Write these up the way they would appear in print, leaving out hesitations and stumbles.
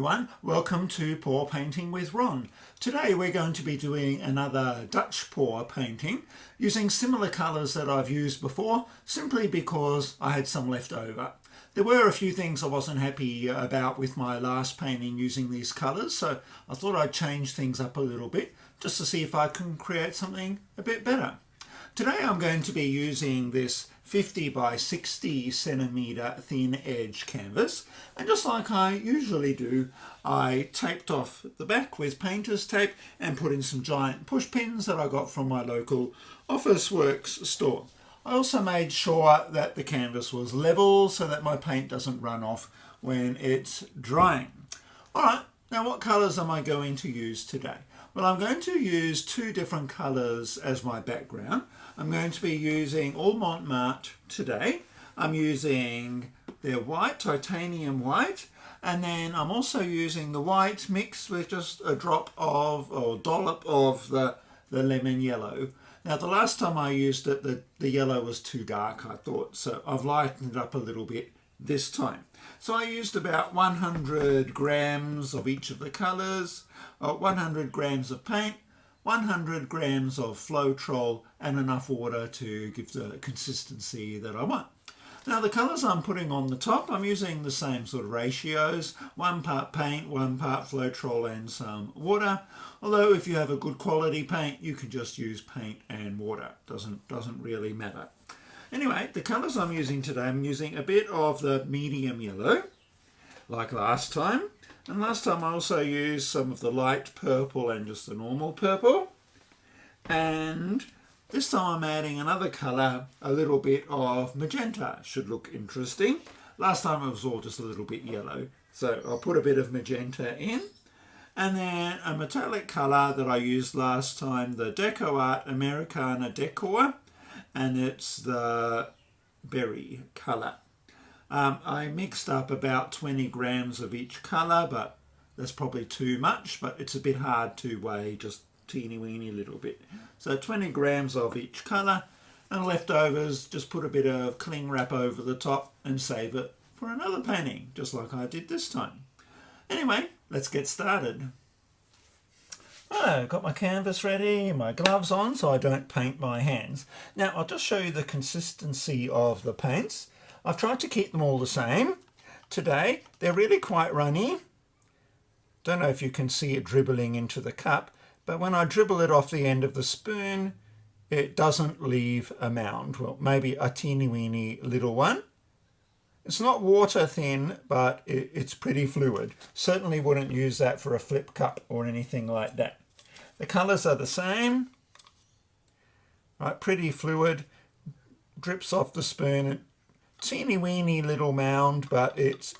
everyone, welcome to Pour Painting with Ron. Today we're going to be doing another Dutch pour painting using similar colours that I've used before, simply because I had some left over. There were a few things I wasn't happy about with my last painting using these colours, so I thought I'd change things up a little bit just to see if I can create something a bit better. Today I'm going to be using this 50 by 60 centimetre thin edge canvas, and just like I usually do, I taped off the back with painter's tape and put in some giant push pins that I got from my local Officeworks store. I also made sure that the canvas was level so that my paint doesn't run off when it's drying. Alright, now what colours am I going to use today? Well, I'm going to use two different colours as my background. I'm going to be using all Mont Marte today. I'm using their white, titanium white, and then I'm also using the white mixed with just a drop of, or dollop of the lemon yellow. Now, the last time I used it, the yellow was too dark, I thought, so I've lightened it up a little bit this time. So I used about 100 grams of each of the colours, 100 grams of paint, 100 grams of floetrol, and enough water to give the consistency that I want. Now, the colours I'm putting on the top, I'm using the same sort of ratios, 1 part paint, 1 part floetrol and some water. Although if you have a good quality paint, you can just use paint and water. Doesn't really matter. Anyway, the colours I'm using today, I'm using a bit of the medium yellow, like last time. And last time I also used some of the light purple and just the normal purple. And this time I'm adding another colour, a little bit of magenta. Should look interesting. Last time it was all just a little bit yellow. So I'll put a bit of magenta in. And then a metallic colour that I used last time, the Deco Art Americana Decor. And it's the berry colour. I mixed up about 20 grams of each colour, but that's probably too much, but it's a bit hard to weigh, just teeny weeny little bit. So 20 grams of each colour, and leftovers, just put a bit of cling wrap over the top and save it for another painting, just like I did this time. Anyway, let's get started. I've got my canvas ready, my gloves on so I don't paint my hands. Now I'll just show you the consistency of the paints. I've tried to keep them all the same. Today they're really quite runny. Don't know if you can see it dribbling into the cup, but when I dribble it off the end of the spoon, it doesn't leave a mound. Well, maybe a teeny weeny little one. It's not water thin, but it's pretty fluid. Certainly wouldn't use that for a flip cup or anything like that. The colours are the same. Right, pretty fluid. Drips off the spoon. Teeny weeny little mound, but it's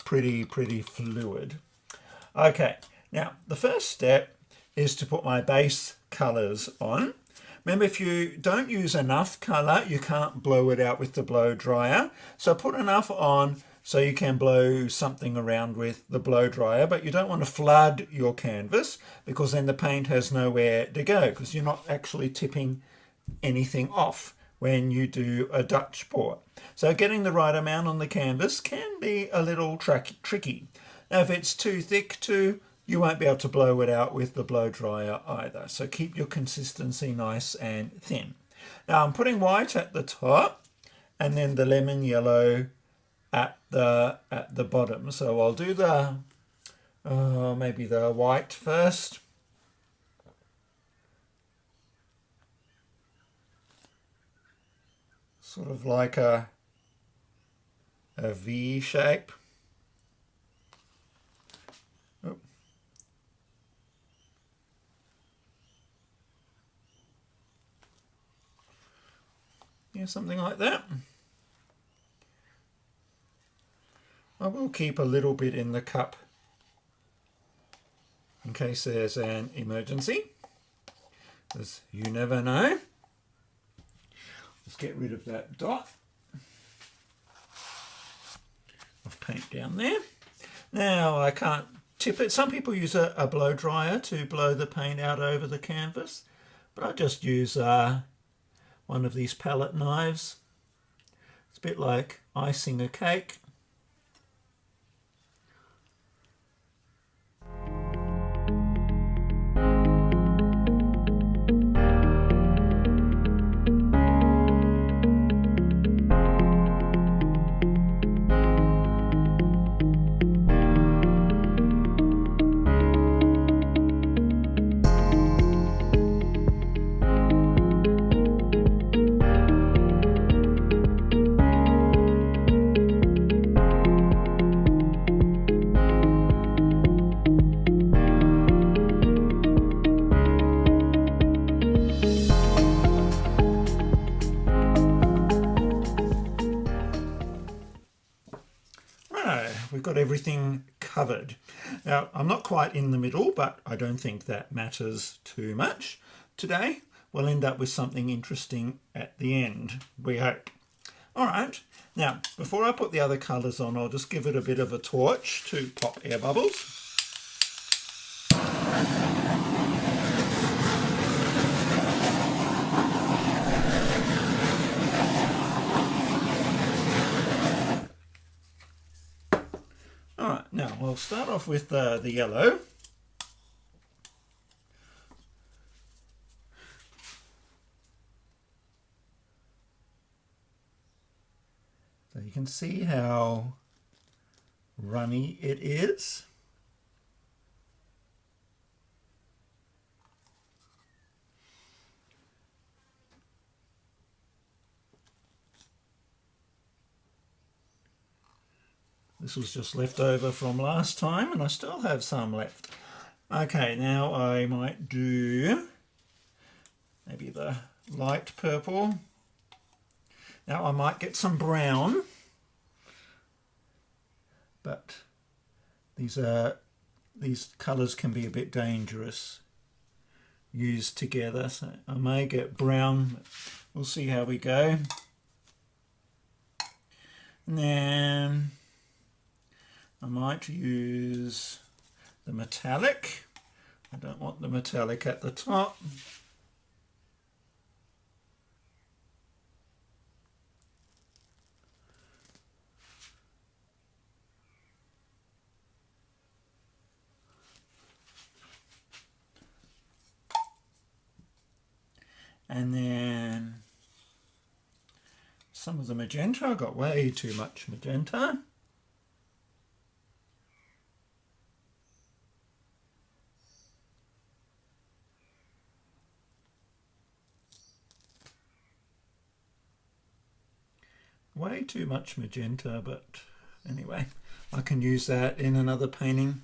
pretty fluid. Okay, now the first step is to put my base colours on. Remember, if you don't use enough colour, you can't blow it out with the blow dryer. So put enough on so you can blow something around with the blow dryer, but you don't want to flood your canvas because then the paint has nowhere to go because you're not actually tipping anything off when you do a Dutch pour. So getting the right amount on the canvas can be a little tricky. Now, if it's too thick too, you won't be able to blow it out with the blow dryer either. So keep your consistency nice and thin. Now I'm putting white at the top and then the lemon yellow at the bottom. So I'll do the maybe the white first. Sort of like a V shape. Oh. Yeah, something like that. I will keep a little bit in the cup in case there's an emergency, because you never know. Let's get rid of that dot of paint down there. Now I can't tip it. Some people use a blow dryer to blow the paint out over the canvas, but I just use one of these palette knives. It's a bit like icing a cake. we've got everything covered. Now, I'm not quite in the middle, but I don't think that matters too much. Today, we'll end up with something interesting at the end, we hope. All right, now, before I put the other colours on, I'll just give it a bit of a torch to pop air bubbles. All right, now we'll start off with the yellow. So you can see how runny it is. This was just left over from last time, and I still have some left. Okay, now I might do maybe the light purple. Now I might get some brown, but these colours can be a bit dangerous used together, so I may get brown. We'll see how we go. And then I might use the metallic. I don't want the metallic at the top. And then some of the magenta. I got way too much magenta. Way too much magenta, but anyway, I can use that in another painting.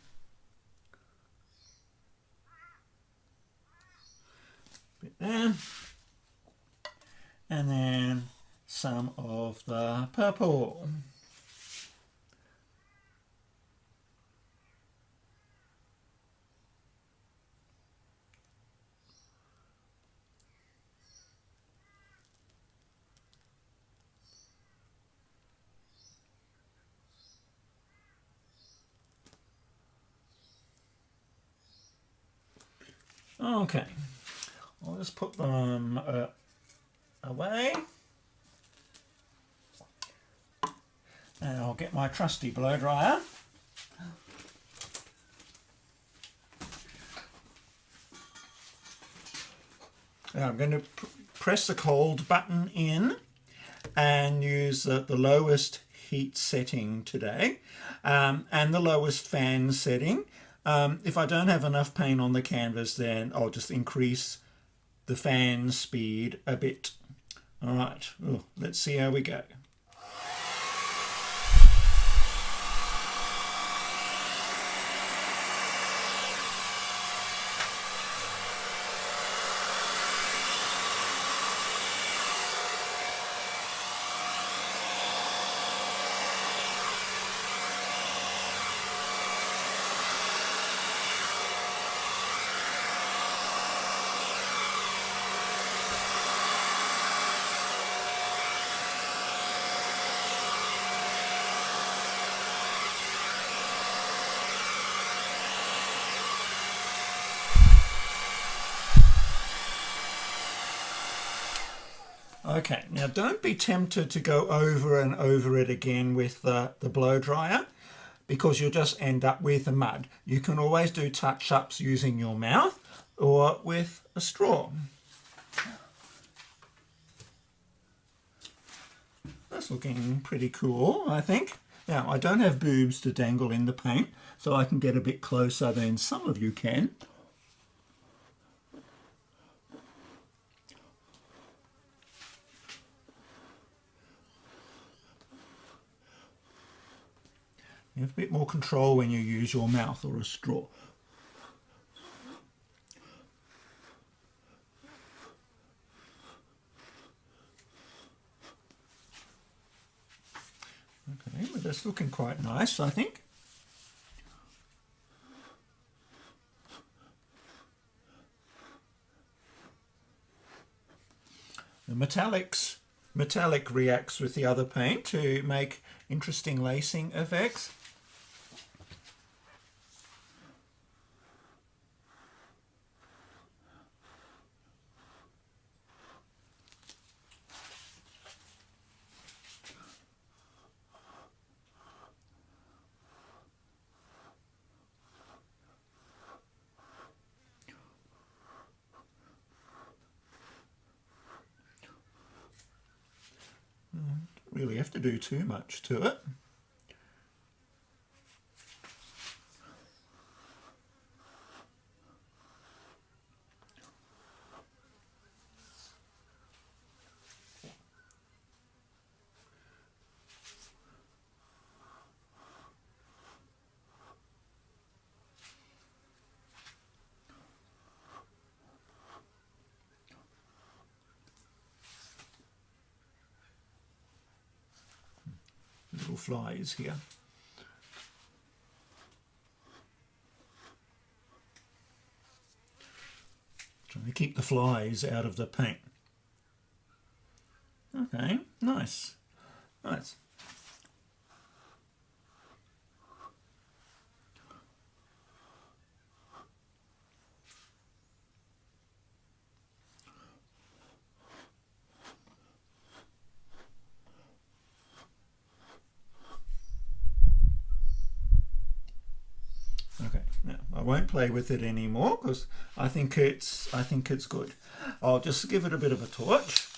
Bit there. And then some of the purple. Okay, I'll just put them away. And I'll get my trusty blow dryer. Now I'm going to press the cold button in and use the lowest heat setting today and the lowest fan setting. If I don't have enough paint on the canvas, then I'll just increase the fan speed a bit. All right, let's see how we go. Okay, now don't be tempted to go over and over it again with the blow dryer, because you'll just end up with mud. You can always do touch-ups using your mouth or with a straw. That's looking pretty cool, I think. Now, I don't have boobs to dangle in the paint, so I can get a bit closer than some of you can. You have a bit more control when you use your mouth or a straw. Okay, but that's looking quite nice, I think. The metallic reacts with the other paint to make interesting lacing effects. Don't really have to do too much to it. Little flies here. Trying to keep the flies out of the paint. Okay, nice. Nice. Okay, now I won't play with it anymore because I think it's good. I'll just give it a bit of a torch.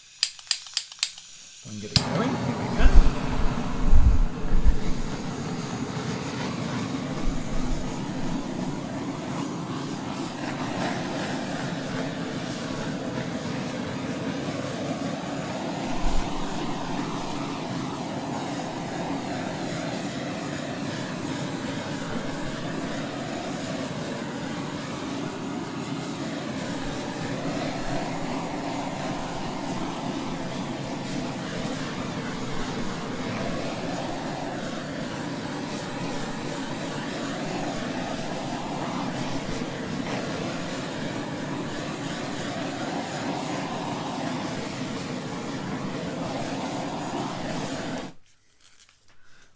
If I can get it going. Here we go.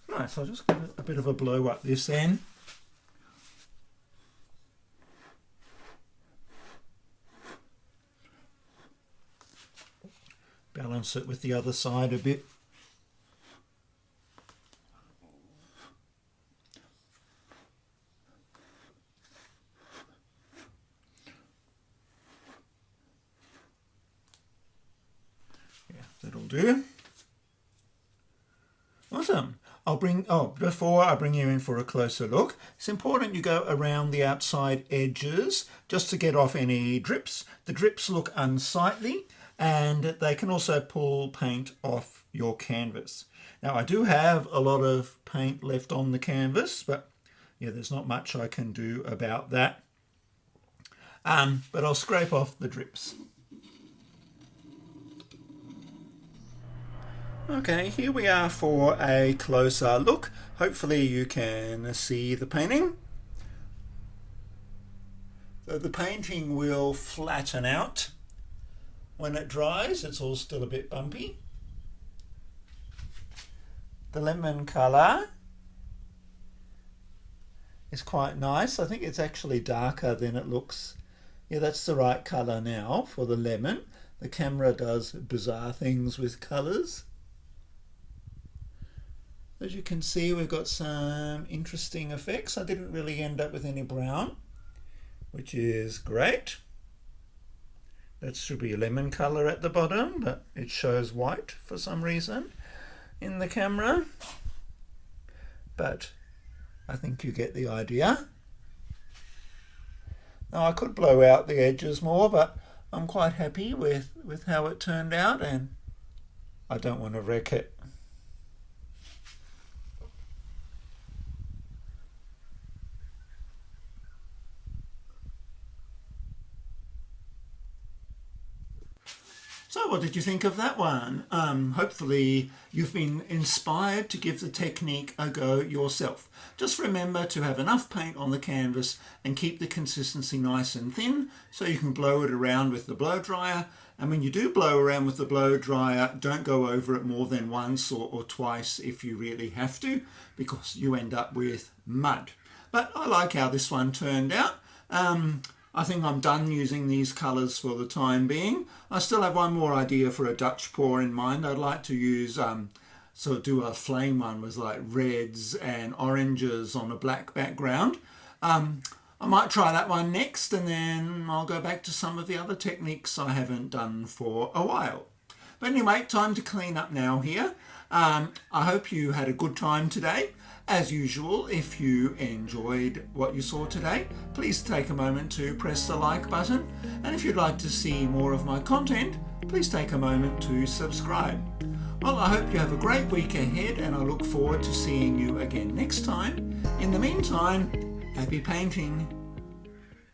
Right, so I'll just give it a bit of a blow up this end. Balance it with the other side a bit. Yeah, that'll do. Awesome. Before I bring you in for a closer look, it's important you go around the outside edges just to get off any drips. The drips look unsightly and they can also pull paint off your canvas. Now I do have a lot of paint left on the canvas, but yeah, there's not much I can do about that. But I'll scrape off the drips. Okay, here we are for a closer look. Hopefully you can see the painting. So the painting will flatten out when it dries. It's all still a bit bumpy. The lemon colour is quite nice. I think it's actually darker than it looks. Yeah, that's the right colour now for the lemon. The camera does bizarre things with colours. As you can see, we've got some interesting effects. I didn't really end up with any brown, which is great. That should be a lemon color at the bottom, but it shows white for some reason in the camera. But I think you get the idea. Now I could blow out the edges more, but I'm quite happy with how it turned out and I don't want to wreck it. So what did you think of that one? Hopefully you've been inspired to give the technique a go yourself. Just remember to have enough paint on the canvas and keep the consistency nice and thin so you can blow it around with the blow dryer. And when you do blow around with the blow dryer, don't go over it more than once or twice if you really have to, because you end up with mud. But I like how this one turned out. I think I'm done using these colours for the time being. I still have one more idea for a Dutch pour in mind. I'd like to use, sort of do a flame one with like reds and oranges on a black background. I might try that one next, and then I'll go back to some of the other techniques I haven't done for a while. But anyway, time to clean up now here. I hope you had a good time today. As usual, if you enjoyed what you saw today, please take a moment to press the like button. And if you'd like to see more of my content, please take a moment to subscribe. Well, I hope you have a great week ahead, and I look forward to seeing you again next time. In the meantime, happy painting.